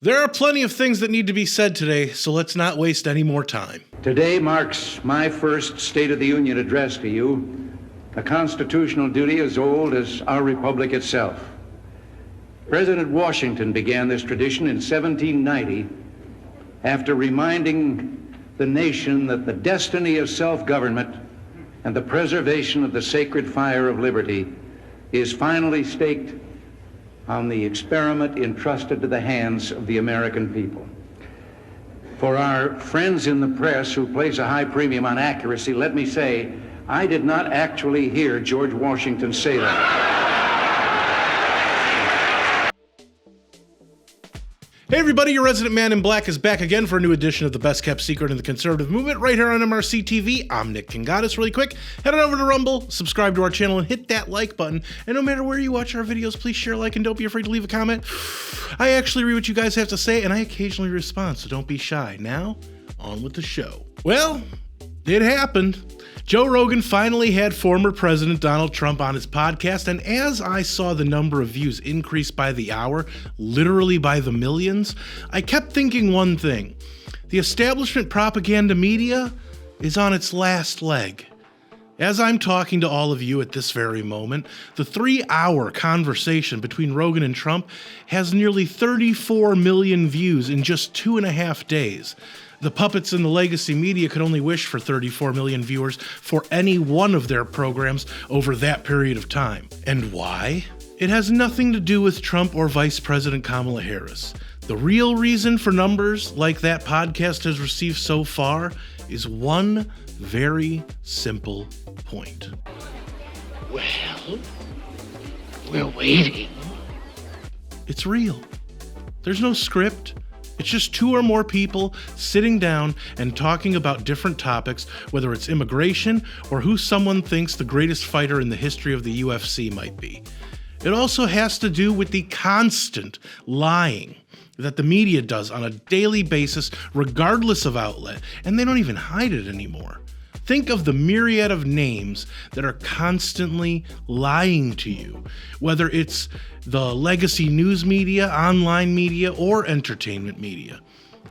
There are plenty of things that need to be said today, so let's not waste any more time. Today marks my first State of the Union address to you, a constitutional duty as old as our republic itself. President Washington began this tradition in 1790 after reminding the nation that the destiny of self-government and the preservation of the sacred fire of liberty is finally staked on the experiment entrusted to the hands of the American people. For our friends in the press who place a high premium on accuracy, let me say, I did not actually hear George Washington say that. Hey everybody, your resident man in black is back again for a new edition of the best kept secret in the conservative movement right here on MRC-TV. I'm Nick Kangadis. Really quick, head on over to Rumble, subscribe to our channel, and hit that like button. And no matter where you watch our videos, please share, like, and don't be afraid to leave a comment. I actually read what you guys have to say, and I occasionally respond, so don't be shy. Now, on with the show. Well, it happened. Joe Rogan finally had former President Donald Trump on his podcast, and as I saw the number of views increase by the hour, literally by the millions, I kept thinking one thing. The establishment propaganda media is on its last leg. As I'm talking to all of you at this very moment, the 3-hour conversation between Rogan and Trump has nearly 34 million views in just 2.5 days. The puppets in the legacy media could only wish for 34 million viewers for any one of their programs over that period of time. And why? It has nothing to do with Trump or Vice President Kamala Harris. The real reason for numbers like that podcast has received so far is one very simple point. Well, we're waiting. It's real. There's no script. It's just 2 or more people sitting down and talking about different topics, whether it's immigration or who someone thinks the greatest fighter in the history of the UFC might be. It also has to do with the constant lying that the media does on a daily basis, regardless of outlet, and they don't even hide it anymore. Think of the myriad of names that are constantly lying to you, whether it's the legacy news media, online media, or entertainment media.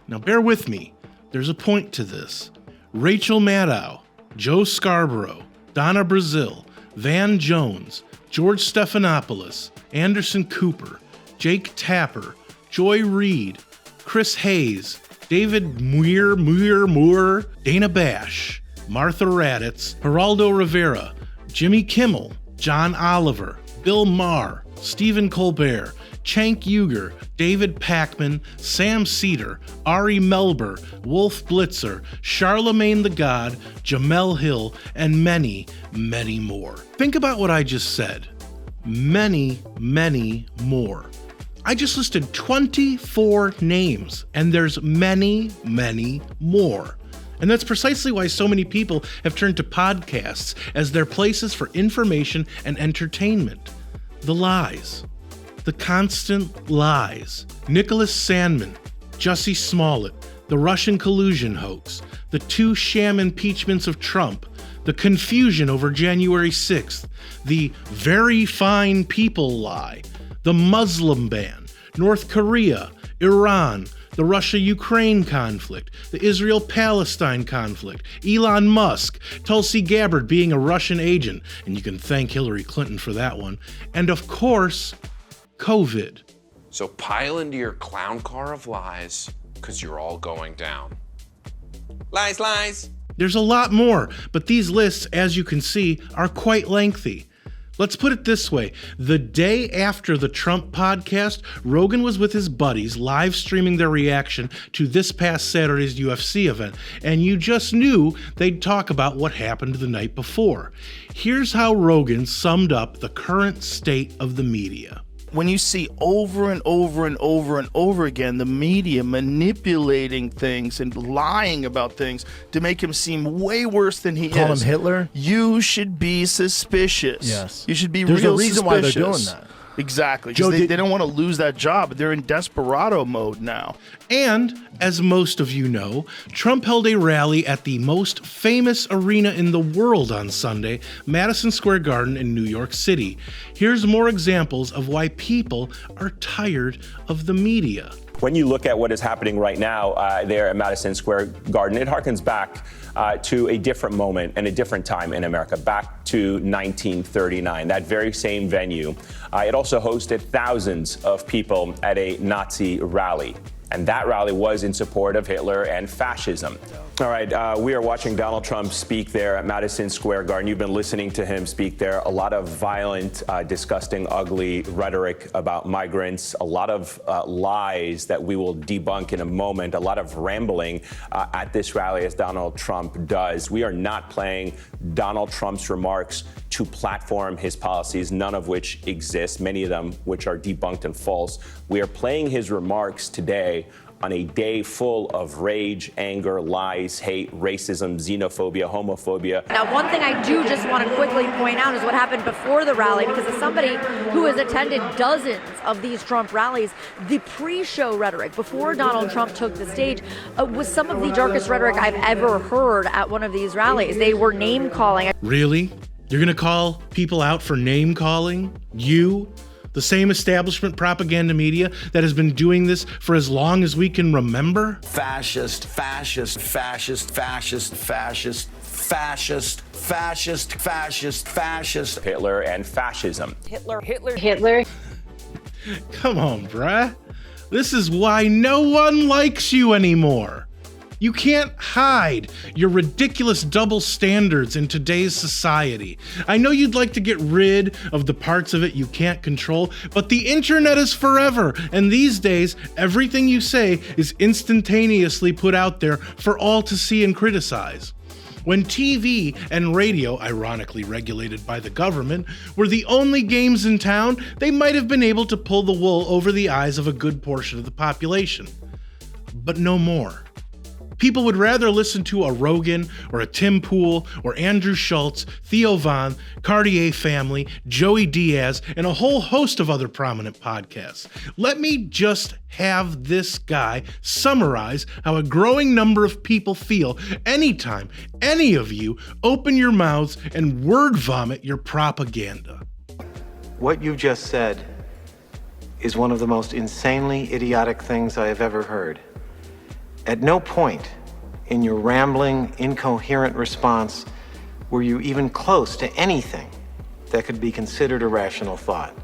Now bear with me, there's a point to this. Rachel Maddow, Joe Scarborough, Donna Brazil, Van Jones, George Stephanopoulos, Anderson Cooper, Jake Tapper, Joy Reid, Chris Hayes, David Moore, Dana Bash, Martha Raddatz, Geraldo Rivera, Jimmy Kimmel, John Oliver, Bill Maher, Stephen Colbert, Cenk Uygur, David Pakman, Sam Seder, Ari Melber, Wolf Blitzer, Charlemagne the God, Jamel Hill, and many, many more. Think about what I just said. Many, many more. I just listed 24 names, and there's many, many more. And that's precisely why so many people have turned to podcasts as their places for information and entertainment. The lies. The constant lies. Nicholas Sandmann, Jussie Smollett, the Russian collusion hoax, the 2 sham impeachments of Trump, the confusion over January 6th, the very fine people lie, the Muslim ban, North Korea, Iran, the Russia-Ukraine conflict, the Israel-Palestine conflict, Elon Musk, Tulsi Gabbard being a Russian agent, and you can thank Hillary Clinton for that one, and of course, COVID. So pile into your clown car of lies, because you're all going down. Lies, lies. There's a lot more, but these lists, as you can see, are quite lengthy. Let's put it this way. The day after the Trump podcast, Rogan was with his buddies live streaming their reaction to this past Saturday's UFC event, and you just knew they'd talk about what happened the night before. Here's how Rogan summed up the current state of the media. When you see over and over and over and over again the media manipulating things and lying about things to make him seem way worse than he is. Call him Hitler? You should be suspicious. Yes. You should be There's real a reason suspicious. why they're doing that. Exactly. Joe, They don't want to lose that job. They're in desperado mode now. And, as most of you know, Trump held a rally at the most famous arena in the world on Sunday, Madison Square Garden in New York City. Here's more examples of why people are tired of the media. When you look at what is happening right now there at Madison Square Garden, it harkens back to a different moment and a different time in America, back to 1939, that very same venue. It also hosted thousands of people at a Nazi rally. And that rally was in support of Hitler and fascism. All right, we are watching Donald Trump speak there at Madison Square Garden. You've been listening to him speak there. A lot of violent, disgusting, ugly rhetoric about migrants, a lot of lies that we will debunk in a moment, a lot of rambling at this rally as Donald Trump does. We are not playing Donald Trump's remarks to platform his policies, none of which exist, many of them which are debunked and false. We are playing his remarks today on a day full of rage, anger, lies, hate, racism, xenophobia, homophobia. Now, one thing I do just want to quickly point out is what happened before the rally, because as somebody who has attended dozens of these Trump rallies, the pre-show rhetoric before Donald Trump took the stage was some of the darkest rhetoric I've ever heard at one of these rallies. They were name-calling. Really? You're gonna call people out for name-calling? You? The same establishment propaganda media that has been doing this for as long as we can remember? Fascist, fascist, fascist, fascist, fascist, fascist, fascist, fascist, fascist. Hitler and fascism. Hitler. Come on, bruh. This is why no one likes you anymore. You can't hide your ridiculous double standards in today's society. I know you'd like to get rid of the parts of it you can't control, but the internet is forever, and these days, everything you say is instantaneously put out there for all to see and criticize. When TV and radio, ironically regulated by the government, were the only games in town, they might have been able to pull the wool over the eyes of a good portion of the population. But no more. People would rather listen to a Rogan or a Tim Pool or Andrew Schultz, Theo Von, Cartier Family, Joey Diaz, and a whole host of other prominent podcasts. Let me just have this guy summarize how a growing number of people feel anytime any of you open your mouths and word vomit your propaganda. What you just said is one of the most insanely idiotic things I have ever heard. At no point in your rambling, incoherent response were you even close to anything that could be considered a rational thought.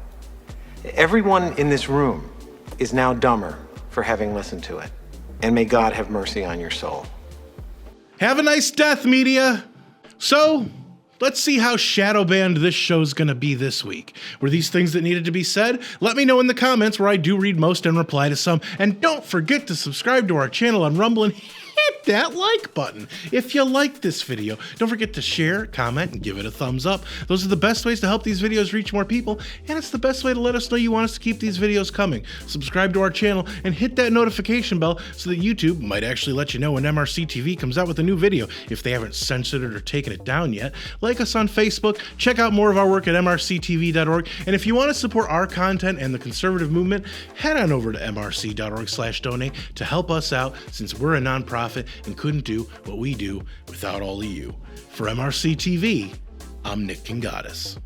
Everyone in this room is now dumber for having listened to it, and may God have mercy on your soul. Have a nice death, media. So, let's see how shadow banned this show's gonna be this week. Were these things that needed to be said? Let me know in the comments, where I do read most and reply to some. And don't forget to subscribe to our channel on Rumble and hit that like button if you like this video. Don't forget to share, comment, and give it a thumbs up. Those are the best ways to help these videos reach more people, and it's the best way to let us know you want us to keep these videos coming. Subscribe to our channel and hit that notification bell so that YouTube might actually let you know when MRC-TV comes out with a new video if they haven't censored it or taken it down yet. Like us on Facebook, check out more of our work at MRCTV.org, and if you want to support our content and the conservative movement, head on over to MRC.org/donate to help us out, since we're a nonprofit and couldn't do what we do without all of you. For MRC TV, I'm Nick Kangadis.